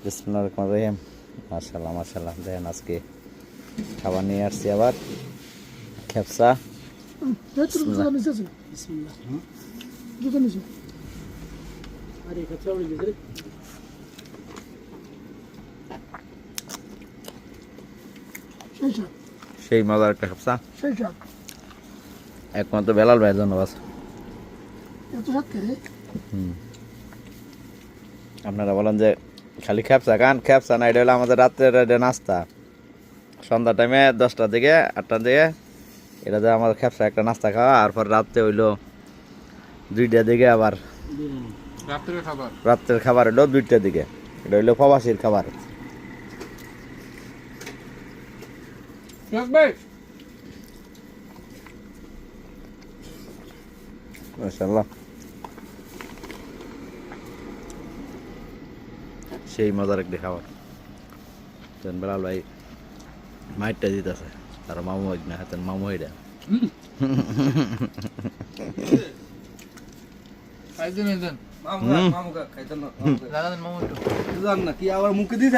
বিসমিল্লাহির রহমানির রহিম। মাশাআল্লাহ মাশাআল্লাহ, দেখেন আজকে খাবার নিয়ে আসছি আবার খেপসা। সেই মজার একটা খেপসা, একমাত্র বেলাল ভাইয়ের জন্য বাস। আপনারা বলেন যে খালি খেপসা খান, খেপসা না, এটা হলো আমাদের রাত্রের নাস্তা। সন্ধ্যা টাইমে 10টার দিকে 8টার দিকে এটা যে আমাদের খেপসা একটা নাস্তা খাওয়া, আর পর রাত্রে হইলো 2টার দিকে আবার রাত্রের খাবার হইলো 2টার দিকে। এটা হইলো প্রবাসীর খাবার। মাশাআল্লাহ, সেই মজার একটি খাবার। বেলাল ভাই মাইটটা দিতেছে, তার মামু না হাতের মামু এটা। কি আবার মুখে দিয়ে